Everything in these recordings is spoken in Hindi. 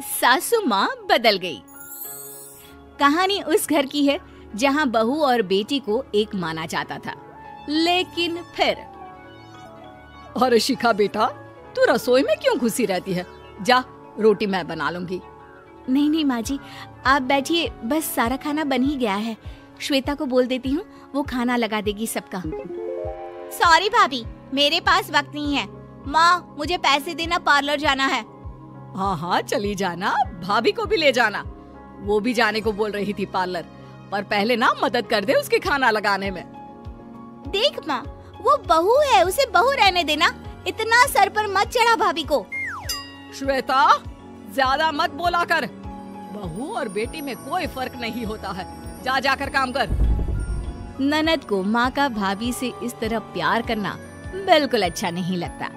सासू माँ बदल गई। कहानी उस घर की है जहाँ बहू और बेटी को एक माना जाता था, लेकिन फिर अरे शिखा बेटा, तू रसोई में क्यों घुसी रहती है? जा, रोटी मैं बना लूंगी। नहीं नहीं माँ जी, आप बैठिए, बस सारा खाना बन ही गया है। श्वेता को बोल देती हूँ, वो खाना लगा देगी सबका। सॉरी भाभी, मेरे पास वक्त नहीं है। माँ, मुझे पैसे देना, पार्लर जाना है। हाँ हाँ चली जाना, भाभी को भी ले जाना। वो भी जाने को बोल रही थी पार्लर, पर पहले ना मदद कर दे उसके खाना लगाने में। देख माँ, वो बहू है, उसे बहू रहने देना, इतना सर पर मत चढ़ा भाभी को। श्वेता, ज्यादा मत बोला कर। बहू और बेटी में कोई फर्क नहीं होता है। जा जाकर काम कर। ननद को माँ का भाभी से इस तरह प्यार करना बिल्कुल अच्छा नहीं लगता।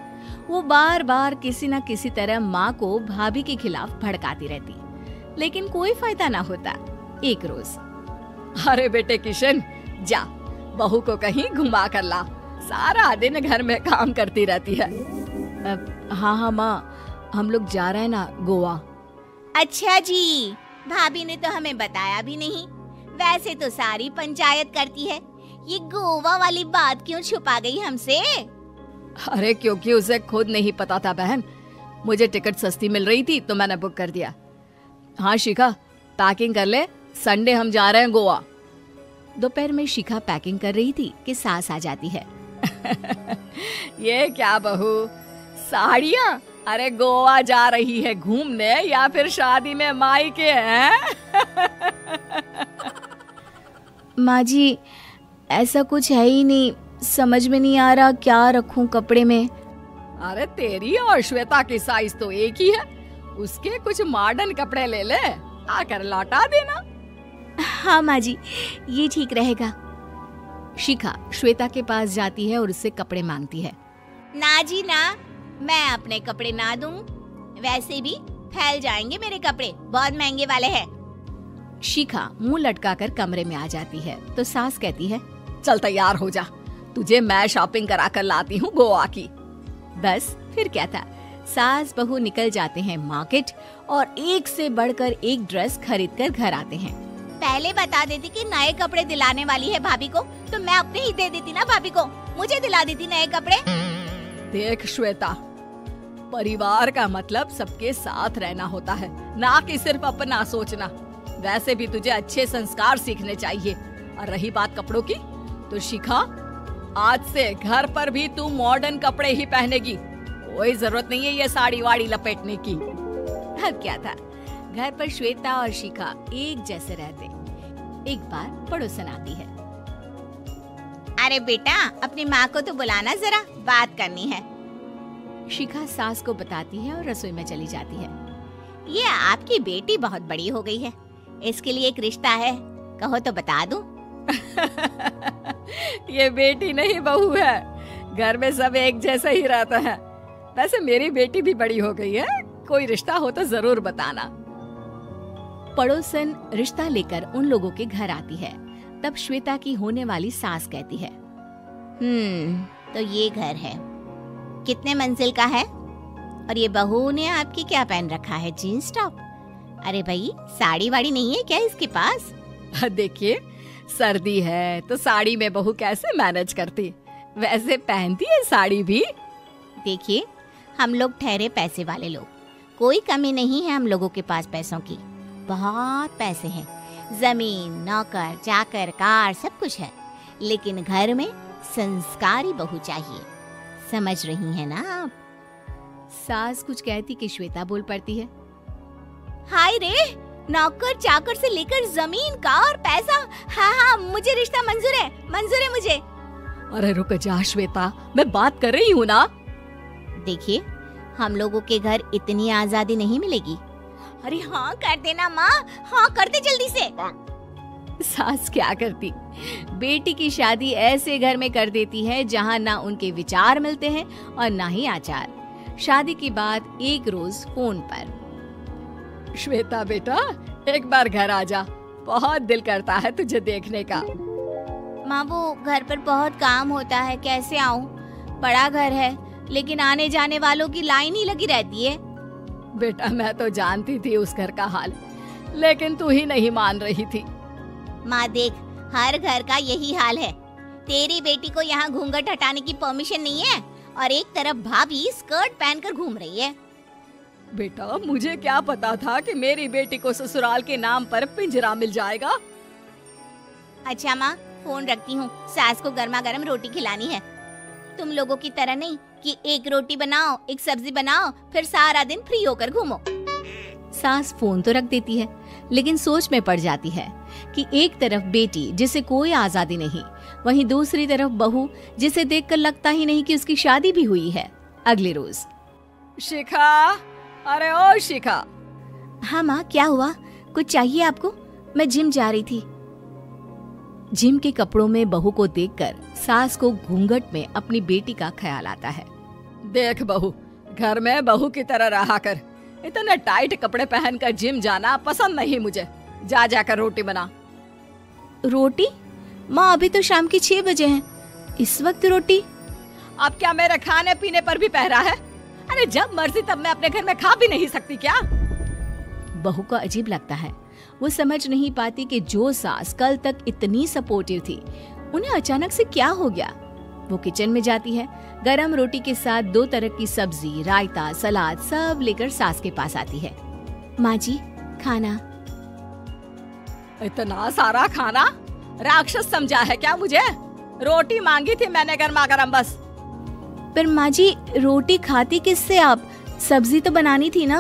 वो बार बार किसी न किसी तरह माँ को भाभी के खिलाफ भड़काती रहती, लेकिन कोई फायदा ना होता। एक रोज, अरे बेटे किशन, जा बहू को कहीं घुमा कर ला, सारा दिन घर में काम करती रहती है। हाँ हाँ माँ, हम लोग जा रहे हैं ना गोवा। अच्छा जी, भाभी ने तो हमें बताया भी नहीं। वैसे तो सारी पंचायत करती है, ये गोवा वाली बात क्यों छुपा गई हमसे? अरे क्योंकि उसे खुद नहीं पता था बहन। मुझे टिकट सस्ती मिल रही थी तो मैंने बुक कर दिया। हाँ शिखा, पैकिंग कर ले, संडे हम जा रहे हैं गोवा। दोपहर में शिखा पैकिंग कर रही थी कि सास आ जाती है। ये क्या बहू, साड़ियाँ? अरे गोवा जा रही है घूमने या फिर शादी में मायके हैं? माँ जी, ऐसा कुछ है ही नहीं, समझ में नहीं आ रहा क्या रखूं कपड़े में। अरे तेरी और श्वेता की साइज तो एक ही है, उसके कुछ मॉडर्न कपड़े ले ले, आकर लौटा देना। हाँ माँ जी, ये ठीक रहेगा। शिखा श्वेता के पास जाती है और उससे कपड़े मांगती है। ना जी ना, मैं अपने कपड़े ना दूं, वैसे भी फैल जाएंगे मेरे कपड़े, बहुत महंगे वाले हैं। शिखा मुंह लटकाकर कमरे में आ जाती है तो सास कहती है, चल तैयार हो जा, तुझे मैं शॉपिंग करा कर लाती हूँ गोवा की। बस फिर क्या था, सास बहू निकल जाते हैं मार्केट और एक से बढ़कर एक ड्रेस खरीद कर घर आते हैं। पहले बता देती कि नए कपड़े दिलाने वाली है भाभी को, तो मैं अपने ही दे देती ना भाभी को, मुझे दिला देती नए कपड़े। देख श्वेता, परिवार का मतलब सबके साथ रहना होता है, ना कि सिर्फ अपना सोचना। वैसे भी तुझे अच्छे संस्कार सीखने चाहिए। और रही बात कपड़ों की, तो शिखा, आज से घर पर भी तू मॉडर्न कपड़े ही पहनेगी। कोई जरूरत नहीं है ये साड़ी वाड़ी लपेटने की। अब क्या था, घर पर श्वेता और शिखा एक जैसे रहते। एक बार पड़ोसन आती है। अरे बेटा, अपनी माँ को तो बुलाना, जरा बात करनी है। शिखा सास को बताती है और रसोई में चली जाती है। ये आपकी बेटी बहुत बड़ी हो गई है, इसके लिए एक रिश्ता है, कहो तो बता दूं। ये बेटी नहीं बहू है, घर में सब एक जैसा ही रहता है। वैसे मेरी बेटी भी बड़ी हो गई है, कोई रिश्ता हो तो जरूर बताना। पड़ोसन रिश्ता लेकर उन लोगों के घर आती है। तब श्वेता की होने वाली सास कहती है, तो ये घर है, कितने मंजिल का है? और ये बहू ने आपकी क्या पहन रखा है, जीन्स टॉप? अरे भाई, साड़ी वाड़ी नहीं है क्या इसके पास? देखिए, सर्दी है तो साड़ी में बहू कैसे मैनेज करती, वैसे पहनती है साड़ी भी। देखिए, हम लोग ठहरे पैसे वाले लोग, कोई कमी नहीं है हम लोगों के पास पैसों की, बहुत पैसे हैं, जमीन, नौकर चाकर, कार, सब कुछ है, लेकिन घर में संस्कारी बहू चाहिए। समझ रही हैं ना आप? सास कुछ कहती कि श्वेता बोल पड़ती है, हाय रे, नौकर चाकर से लेकर जमीन, कार, पैसा, हाँ, मुझे रिश्ता मंजूर है मुझे। अरे रुक जा श्वेता, मैं बात कर रही हूँ ना। देखिए, हम लोगों के घर इतनी आजादी नहीं मिलेगी। अरे हाँ कर देना माँ, हाँ कर दे जल्दी से। सास क्या करती, बेटी की शादी ऐसे घर में कर देती है जहाँ ना उनके विचार मिलते हैं और ना ही आचार। शादी के बाद एक रोज फोन पर, श्वेता बेटा, एक बार घर आ जा, बहुत दिल करता है तुझे देखने का। माँ, वो घर पर बहुत काम होता है, कैसे आऊँ? बड़ा घर है, लेकिन आने जाने वालों की लाइन ही लगी रहती है। बेटा मैं तो जानती थी उस घर का हाल, लेकिन तू ही नहीं मान रही थी। माँ देख, हर घर का यही हाल है। तेरी बेटी को यहाँ घूंघट हटाने की परमिशन नहीं है और एक तरफ भाभी स्कर्ट पहनकर घूम रही है। बेटा मुझे क्या पता था कि मेरी बेटी को ससुराल के नाम पर पिंजरा मिल जाएगा। अच्छा माँ, फोन रखती हूँ, सास को गर्मा गर्म रोटी खिलानी है। तुम लोगों की तरह नहीं कि एक रोटी बनाओ, एक सब्जी बनाओ, फिर सारा दिन फ्री होकर घूमो। सास फोन तो रख देती है, लेकिन सोच में पड़ जाती है कि एक तरफ बेटी जिसे कोई आजादी नहीं, वहीं दूसरी तरफ बहू जिसे देखकर लगता ही नहीं कि उसकी शादी भी हुई है। अगले रोज। शिखा, अरे ओ शिखा। हाँ माँ, क्या हुआ? कुछ चाहिए आपको? मैं जिम जा रही थी। जिम के कपड़ों में बहू को देखकर सास को घूंघट में अपनी बेटी का ख्याल आता है। देख बहू, घर में बहू की तरह रहा कर। इतने टाइट कपड़े पहनकर जिम जाना पसंद नहीं मुझे। जा जाकर रोटी बना। रोटी? माँ अभी तो शाम के 6 बजे हैं, इस वक्त रोटी? अब क्या मेरे खाने पीने पर भी पहरा है? अरे जब मर्जी तब मैं अपने घर में खा भी नहीं सकती क्या? बहू को अजीब लगता है। वो समझ नहीं पाती कि जो सास कल तक इतनी सपोर्टिव थी, उन्हें अचानक से क्या हो गया। वो किचन में जाती है, गरम रोटी के साथ 2 तरह की सब्जी, रायता, सलाद सब लेकर सास के पास आती है। माँ जी, खाना। इतना सारा खाना? राक्षस समझा है क्या मुझे? रोटी मांगी थी मैंने गर्मा गर्म बस। पर माँ जी, रोटी खाती किससे आप? सब्जी तो बनानी थी ना।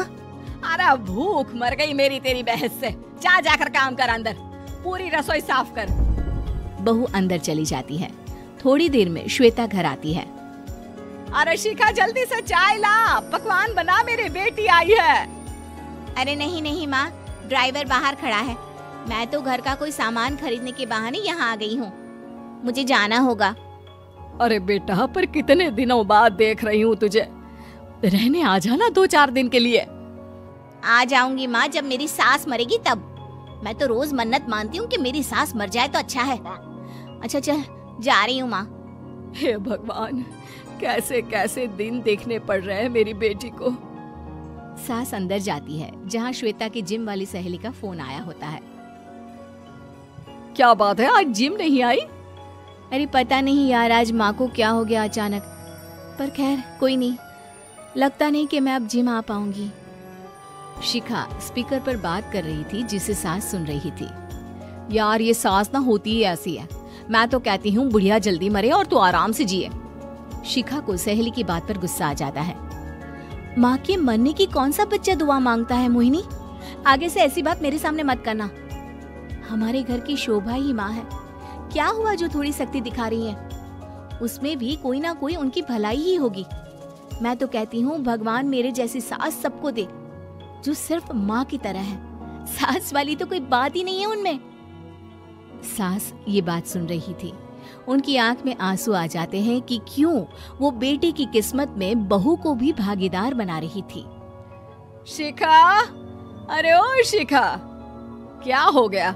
अरे भूख मर गई मेरी तेरी बहस से। जा जाकर काम कर, अंदर पूरी रसोई साफ कर। बहू अंदर चली जाती है। थोड़ी देर में श्वेता घर आती है। अरे शिखा, जल्दी से चाय ला, पकवान बना, मेरी बेटी आई है। अरे नहीं नहीं माँ, ड्राइवर बाहर खड़ा है। मैं तो घर का कोई सामान खरीदने के बहाने यहाँ आ गई हूँ, मुझे जाना होगा। अरे बेटा, पर कितने दिनों बाद देख रही हूँ तुझे, रहने आ जाना 2-4 दिन के लिए। आ जाऊंगी माँ, जब मेरी सास मरेगी तब। मैं तो रोज मन्नत मानती हूँ कि मेरी सास मर जाए तो अच्छा है। अच्छा चल, जा रही हूँ माँ। हे भगवान, कैसे कैसे दिन देखने पड़ रहे हैं मेरी बेटी को। सास अंदर जाती है, जहाँ श्वेता की जिम वाली सहेली का फोन आया होता है। क्या बात है, आज जिम नहीं आई? अरे पता नहीं यार, आज माँ को क्या हो गया अचानक। पर खैर कोई नहीं, लगता नहीं कि मैं अब जिम आ पाऊंगी। शिखा स्पीकर पर बात कर रही थी, जिसे सास सुन रही थी। यार ये सास ना होती ही ऐसी है। मैं तो कहती हूँ बुढ़िया जल्दी मरे और तू आराम से जिए। शिखा को सहेली की बात पर गुस्सा आ जाता है। माँ के मरने की कौन सा बच्चा दुआ मांगता है मोहिनी? आगे से ऐसी बात मेरे सामने मत करना। हमारे घर की शोभा ही माँ है। क्या हुआ जो थोड़ी सख्ती दिखा रही है? उसमें भी कोई ना कोई उनकी भलाई ही होगी। मैं तो कहती हूँ भगवान मेरे जैसी सास सबको दे, जो सिर्फ माँ की तरह है। सास वाली तो कोई बात ही नहीं है उनमें। सास ये बात सुन रही थी। उनकी आंख में आंसू आ जाते हैं कि क्यों वो बेटी की किस्मत में बहू को भी भागीदार बना रही थी। शिखा, अरे ओ शिखा, क्या हो गया?